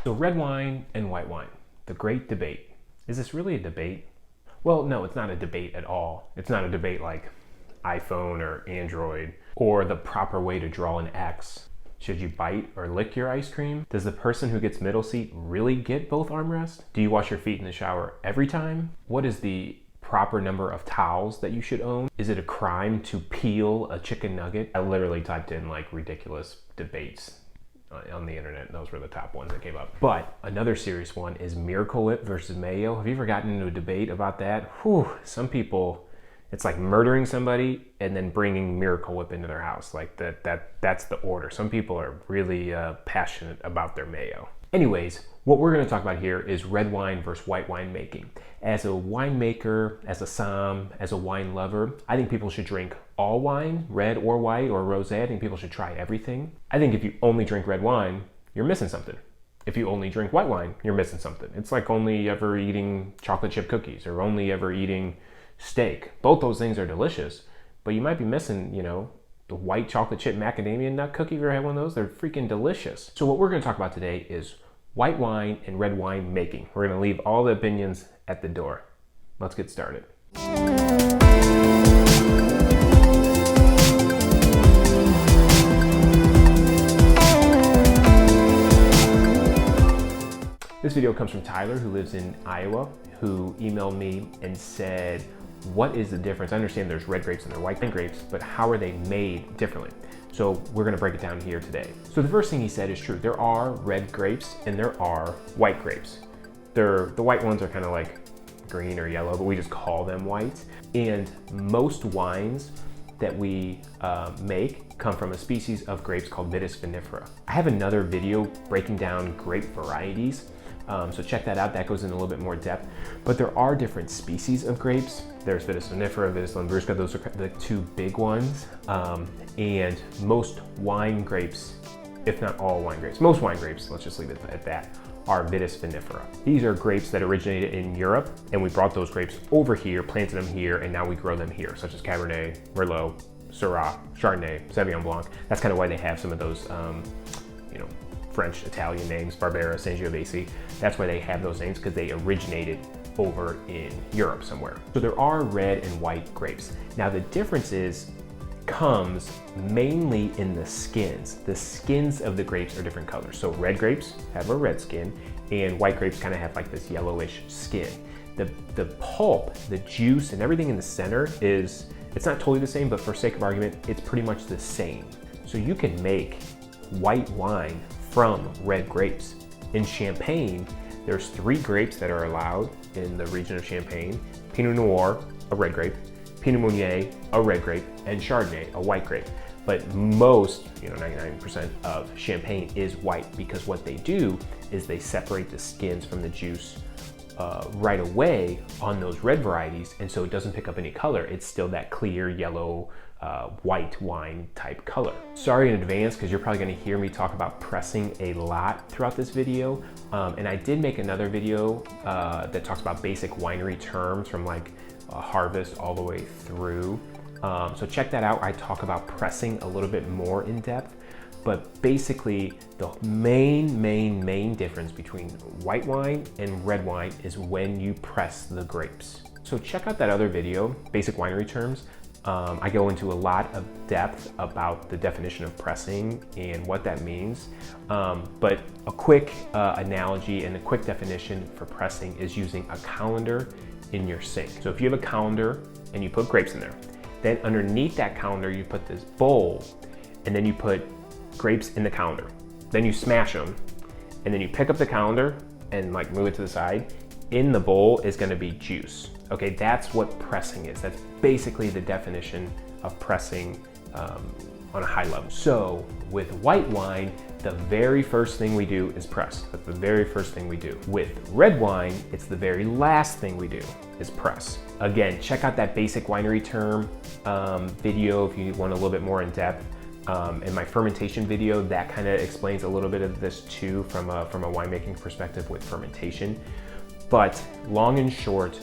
So red wine and white wine, the great debate. Is this really a debate? Well, no, it's not a debate at all. It's not a debate like iPhone or Android or the proper way to draw an X. Should you bite or lick your ice cream? Does the person who gets middle seat really get both armrests? Do you wash your feet in the shower every time? What is the proper number of towels that you should own? Is it a crime to peel a chicken nugget? I literally typed in like ridiculous debates on the internet. Those were the top ones that came up. But another serious one is Miracle Whip versus mayo. Have you ever gotten into a debate about that? Whew, some people, it's like murdering somebody and then bringing Miracle Whip into their house. Like that's the order. Some people are really passionate about their mayo. Anyways, what we're going to talk about here is red wine versus white wine making. As a winemaker, as a som, as a wine lover, I think people should drink all wine, red or white or rosé. I think people should try everything. I think if you only drink red wine, you're missing something. If you only drink white wine, you're missing something. It's like only ever eating chocolate chip cookies or only ever eating steak. Both those things are delicious, but you might be missing, the white chocolate chip macadamia nut cookie. If you ever had one of those, they're freaking delicious. So what we're going to talk about today is white wine and red wine making. We're going to leave all the opinions at the door. Let's get started. This video comes from Tyler, who lives in Iowa, who emailed me and said, what is the difference? I understand there's red grapes and there are white grapes, but how are they made differently? So we're gonna break it down here today. So the first thing he said is true. There are red grapes and there are white grapes. The white ones are kind of like green or yellow, but we just call them white. And most wines that we make come from a species of grapes called Vitis vinifera. I have another video breaking down grape varieties. So check that out, that goes in a little bit more depth. But there are different species of grapes. There's Vitis vinifera, Vitis lambrusca, those are the two big ones. And most wine grapes, if not all wine grapes, most wine grapes, let's just leave it at that, are Vitis vinifera. These are grapes that originated in Europe, and we brought those grapes over here, planted them here, and now we grow them here, such as Cabernet, Merlot, Syrah, Chardonnay, Sauvignon Blanc. That's kind of why they have some of those French, Italian names, Barbera, Sangiovese. That's why they have those names, because they originated over in Europe somewhere. So there are red and white grapes. Now the difference comes mainly in the skins. The skins of the grapes are different colors. So red grapes have a red skin and white grapes kind of have like this yellowish skin. The pulp, the juice and everything in the center it's not totally the same, but for sake of argument, it's pretty much the same. So you can make white wine from red grapes. In Champagne, there's 3 grapes that are allowed in the region of Champagne: Pinot Noir, a red grape, Pinot Meunier, a red grape, and Chardonnay, a white grape. But most, 99% of Champagne is white, because what they do is they separate the skins from the juice right away on those red varieties, and so it doesn't pick up any color. It's still that clear yellow white wine type color. Sorry in advance, because you're probably going to hear me talk about pressing a lot throughout this video, and I did make another video that talks about basic winery terms from like harvest all the way through, so check that out. I talk about pressing a little bit more in depth, but basically the main difference between white wine and red wine is when you press the grapes. So check out that other video, basic winery terms. I go into a lot of depth about the definition of pressing and what that means, but a quick analogy and a quick definition for pressing is using a colander in your sink. So if you have a colander and you put grapes in there, then underneath that colander you put this bowl, and then you put grapes in the colander, then you smash them, and then you pick up the colander and like move it to the side. In the bowl is going to be juice. Okay, that's what pressing is. That's basically the definition of pressing on a high level. So with white wine, the very first thing we do is press. That's the very first thing we do. With red wine, it's the very last thing we do is press. Again, check out that basic winery term video if you want a little bit more in depth. In my fermentation video, that kind of explains a little bit of this too from a winemaking perspective with fermentation. But long and short,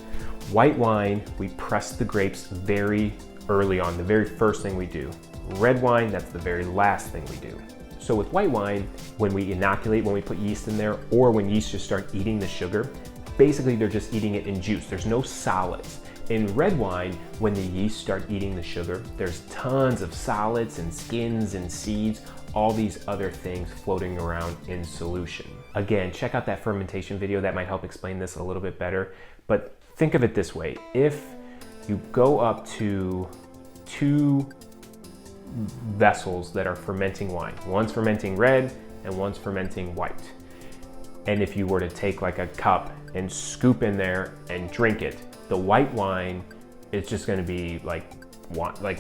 white wine, we press the grapes very early on, the very first thing we do. Red wine, that's the very last thing we do. So with white wine, when we inoculate, when we put yeast in there, or when yeast just start eating the sugar, basically they're just eating it in juice. There's no solids. In red wine, when the yeast start eating the sugar, there's tons of solids and skins and seeds, all these other things floating around in solution. Again, check out that fermentation video. That might help explain this a little bit better. But think of it this way. If you go up to 2 vessels that are fermenting wine, one's fermenting red and one's fermenting white. And if you were to take like a cup and scoop in there and drink it, the white wine is just gonna be like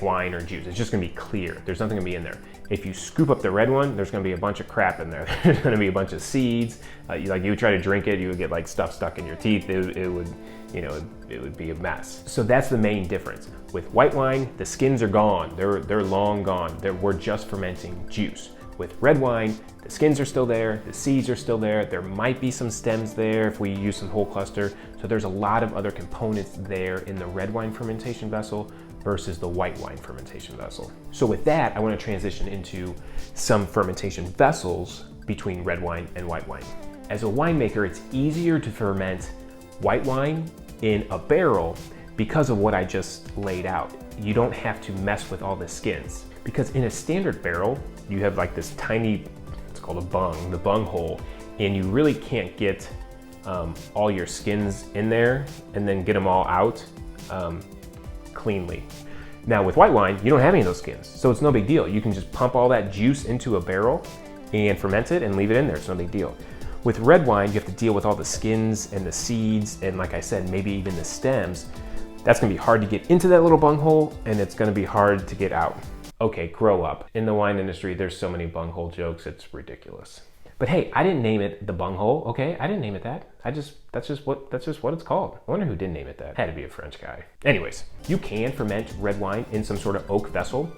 wine or juice. It's just gonna be clear. There's nothing gonna be in there. If you scoop up the red one, there's gonna be a bunch of crap in there. There's gonna be a bunch of seeds. You would try to drink it, you would get like stuff stuck in your teeth. It would be a mess. So that's the main difference. With white wine, the skins are gone. They're long gone. We're just fermenting juice. With red wine, the skins are still there, the seeds are still there, there might be some stems there if we use some whole cluster. So there's a lot of other components there in the red wine fermentation vessel versus the white wine fermentation vessel. So with that, I want to transition into some fermentation vessels between red wine and white wine. As a winemaker, it's easier to ferment white wine in a barrel because of what I just laid out. You don't have to mess with all the skins. Because in a standard barrel, you have like this tiny, it's called a bung, the bung hole, and you really can't get all your skins in there and then get them all out cleanly. Now with white wine, you don't have any of those skins, so it's no big deal. You can just pump all that juice into a barrel and ferment it and leave it in there, it's no big deal. With red wine, you have to deal with all the skins and the seeds, and like I said, maybe even the stems. That's gonna be hard to get into that little bunghole, and it's gonna be hard to get out. Okay, grow up. In the wine industry, there's so many bunghole jokes, it's ridiculous. But hey, I didn't name it the bunghole, okay? I didn't name it that. That's just what it's called. I wonder who did name it that. Had to be a French guy. Anyways, you can ferment red wine in some sort of oak vessel.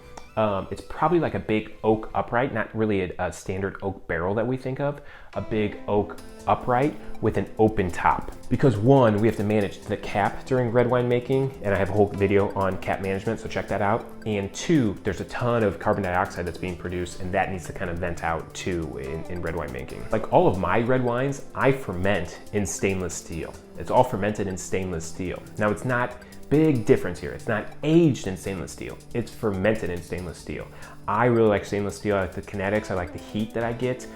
It's probably like a big oak upright, not really a standard oak barrel that we think of, a big oak upright with an open top. Because one, we have to manage the cap during red wine making, and I have a whole video on cap management, so check that out. And two, there's a ton of carbon dioxide that's being produced, and that needs to kind of vent out too in red wine making. Like all of my red wines, I ferment in stainless steel. It's all fermented in stainless steel. Now it's not big difference here. It's not aged in stainless steel. It's fermented in stainless steel. I really like stainless steel. I like the kinetics. I like the heat that I get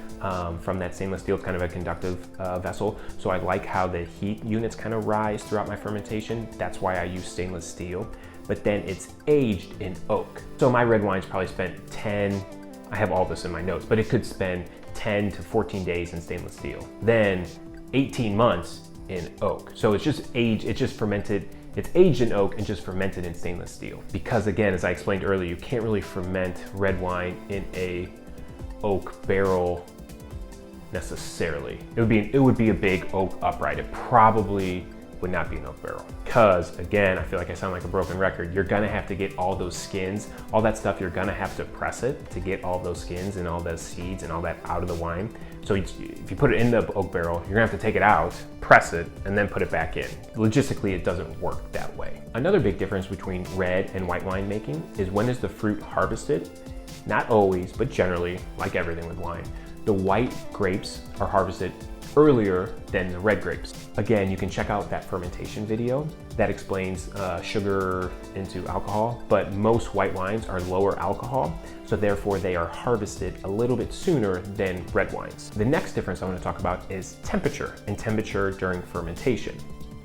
from that stainless steel. It's kind of a conductive vessel. So I like how the heat units kind of rise throughout my fermentation. That's why I use stainless steel. But then it's aged in oak. So my red wine's probably spent 10, I have all this in my notes, but it could spend 10 to 14 days in stainless steel. Then 18 months in oak. So it's just aged, it's just fermented. It's aged in oak and just fermented in stainless steel. Because again, as I explained earlier, you can't really ferment red wine in a oak barrel necessarily. It would be a big oak upright. It probably would not be an oak barrel. Because again, I feel like I sound like a broken record. You're gonna have to get all those skins, all that stuff, you're gonna have to press it to get all those skins and all those seeds and all that out of the wine. So if you put it in the oak barrel, you're gonna have to take it out, press it, and then put it back in. Logistically, it doesn't work that way. Another big difference between red and white wine making is when is the fruit harvested? Not always, but generally, like everything with wine, the white grapes are harvested earlier than the red grapes. Again, you can check out that fermentation video that explains sugar into alcohol, but most white wines are lower alcohol, so therefore they are harvested a little bit sooner than red wines. The next difference I want to talk about is temperature and temperature during fermentation.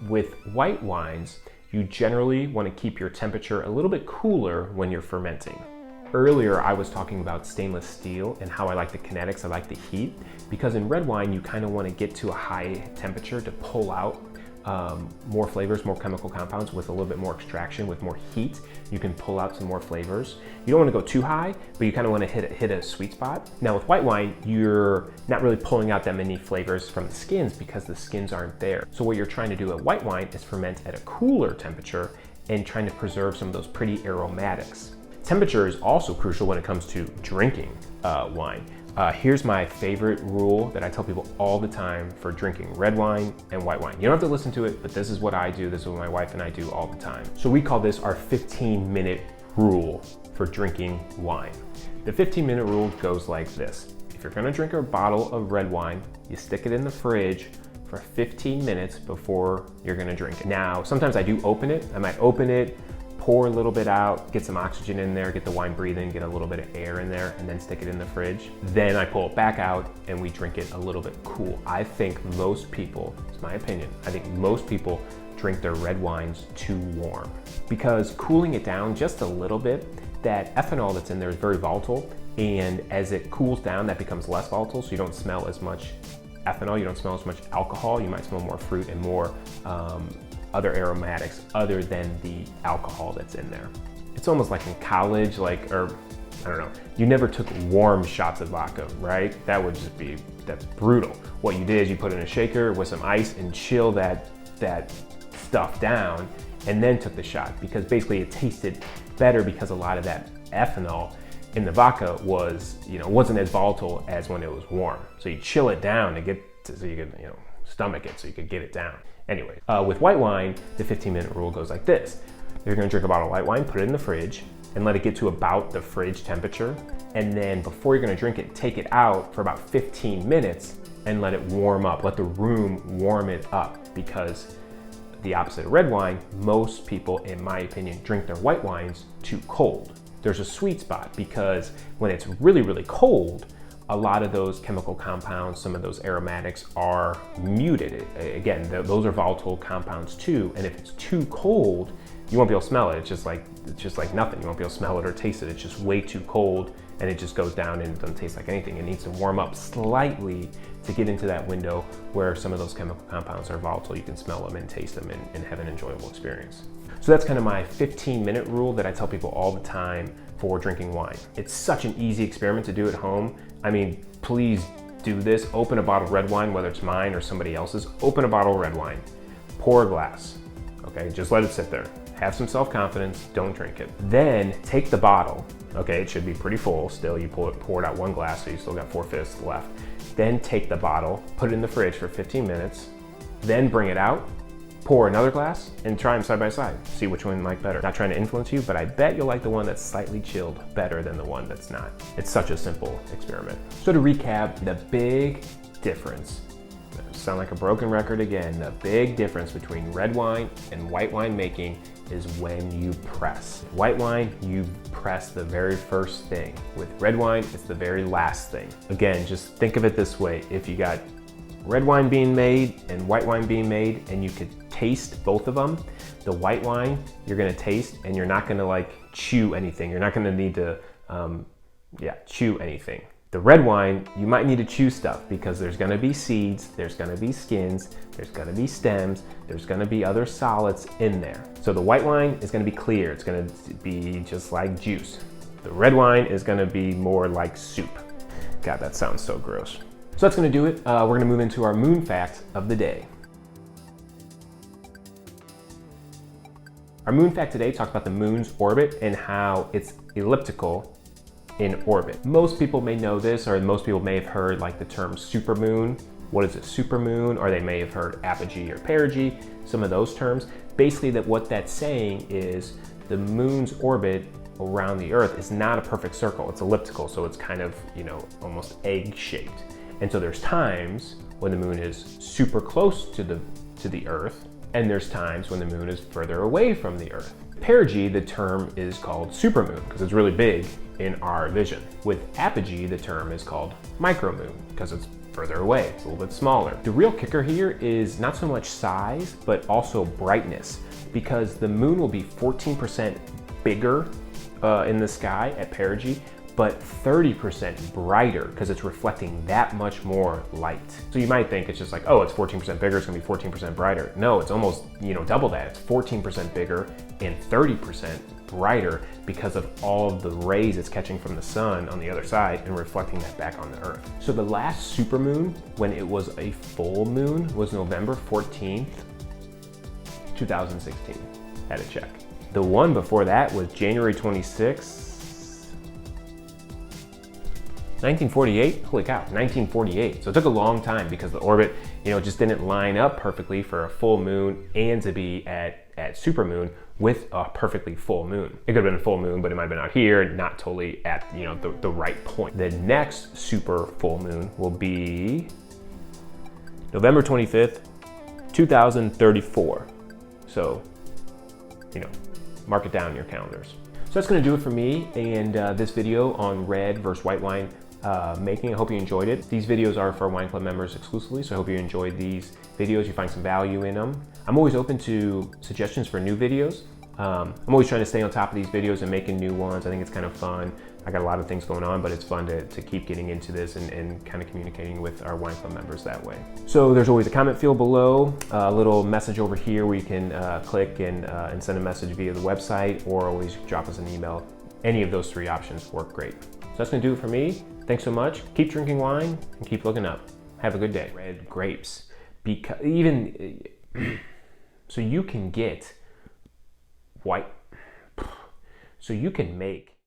With white wines, you generally want to keep your temperature a little bit cooler when you're fermenting. Earlier, I was talking about stainless steel and how I like the kinetics, I like the heat, because in red wine, you kind of want to get to a high temperature to pull out more flavors, more chemical compounds with a little bit more extraction, with more heat. You can pull out some more flavors. You don't want to go too high, but you kind of want to hit a sweet spot. Now with white wine, you're not really pulling out that many flavors from the skins because the skins aren't there. So what you're trying to do at white wine is ferment at a cooler temperature and trying to preserve some of those pretty aromatics. Temperature is also crucial when it comes to drinking wine. Here's my favorite rule that I tell people all the time for drinking red wine and white wine. You don't have to listen to it, but this is what I do. This is what my wife and I do all the time. So we call this our 15-minute rule for drinking wine. The 15-minute rule goes like this. If you're gonna drink a bottle of red wine, you stick it in the fridge for 15 minutes before you're gonna drink it. Now, sometimes I do open it. I might open it, pour a little bit out, get some oxygen in there, get the wine breathing, get a little bit of air in there, and then stick it in the fridge. Then I pull it back out and we drink it a little bit cool. I think most people, it's my opinion, I think most people drink their red wines too warm, because cooling it down just a little bit, that ethanol that's in there is very volatile, and as it cools down, that becomes less volatile, so you don't smell as much ethanol, you don't smell as much alcohol, you might smell more fruit and more other aromatics other than the alcohol that's in there. It's almost like in college, or I don't know, you never took warm shots of vodka, right? That would just be, that's brutal. What you did is you put it in a shaker with some ice and chill that stuff down, and then took the shot, because basically it tasted better because a lot of that ethanol in the vodka was, wasn't as volatile as when it was warm. So you chill it down to so you could, stomach it, so you could get it down. Anyway, with white wine, the 15-minute rule goes like this. You're gonna drink a bottle of white wine, put it in the fridge, and let it get to about the fridge temperature. And then before you're gonna drink it, take it out for about 15 minutes and let it warm up. Let the room warm it up, because the opposite of red wine, most people, in my opinion, drink their white wines too cold. There's a sweet spot, because when it's really, really cold, a lot of those chemical compounds, some of those aromatics are muted. Again, those are volatile compounds too, and if it's too cold, you won't be able to smell it. It's just like nothing. You won't be able to smell it or taste it. It's just way too cold, and it just goes down and it doesn't taste like anything. It needs to warm up slightly to get into that window where some of those chemical compounds are volatile. You can smell them and taste them and have an enjoyable experience. So that's kind of my 15-minute rule that I tell people all the time for drinking wine. It's such an easy experiment to do at home. I mean, please do this. Open a bottle of red wine, whether it's mine or somebody else's. Open a bottle of red wine, pour a glass, okay? Just let it sit there. Have some self-confidence, don't drink it. Then take the bottle, okay? It should be pretty full still. You pour it out one glass, so you still got 4/5 left. Then take the bottle, put it in the fridge for 15 minutes, then bring it out, pour another glass, and try them side by side. See which one you like better. Not trying to influence you, but I bet you'll like the one that's slightly chilled better than the one that's not. It's such a simple experiment. So to recap, the big difference, sound like a broken record again, the big difference between red wine and white wine making is when you press. White wine, you press the very first thing. With red wine, it's the very last thing. Again, just think of it this way. If you got red wine being made and white wine being made, and you could taste both of them, the white wine you're gonna taste, and you're not gonna chew anything. You're not gonna need to chew anything. The red wine, you might need to chew stuff, because there's gonna be seeds, there's gonna be skins, there's gonna be stems, there's gonna be other solids in there. So the white wine is gonna be clear. It's gonna be just like juice. The red wine is gonna be more like soup. God, that sounds so gross. So that's gonna do it. We're gonna move into our moon fact of the day. Our moon fact today talks about the moon's orbit and how it's elliptical in orbit. Most people may know this, or most people may have heard the term supermoon. What is a supermoon? Or they may have heard apogee or perigee, some of those terms. Basically, what that's saying is the moon's orbit around the Earth is not a perfect circle. It's elliptical, so it's kind of, almost egg-shaped. And so there's times when the moon is super close to the Earth, and there's times when the moon is further away from the Earth. Perigee, the term is called supermoon because it's really big in our vision. With apogee, the term is called micromoon because it's further away, it's a little bit smaller. The real kicker here is not so much size, but also brightness, because the moon will be 14% bigger in the sky at perigee, but 30% brighter because it's reflecting that much more light. So you might think it's just oh, it's 14% bigger, it's gonna be 14% brighter. No, it's almost, double that. It's 14% bigger and 30% brighter because of all of the rays it's catching from the sun on the other side and reflecting that back on the Earth. So the last supermoon, when it was a full moon, was November 14th, 2016. Had to check. The one before that was January 26th, 1948? Holy cow, 1948. So it took a long time because the orbit, just didn't line up perfectly for a full moon and to be at supermoon with a perfectly full moon. It could have been a full moon, but it might have been out here, not totally at the right point. The next super full moon will be November 25th, 2034. So, mark it down in your calendars. So that's gonna do it for me and this video on red versus white wine making. I hope you enjoyed it. These videos are for Wine Club members exclusively, so I hope you enjoyed these videos, you find some value in them. I'm always open to suggestions for new videos. I'm always trying to stay on top of these videos and making new ones. I think it's kind of fun. I got a lot of things going on, but it's fun to keep getting into this and kind of communicating with our Wine Club members that way. So there's always a comment field below, a little message over here where you can click and send a message via the website, or always drop us an email. Any of those three options work great. So that's gonna do it for me. Thanks so much. Keep drinking wine and keep looking up. Have a good day. Red grapes, because so you can get white, so you can make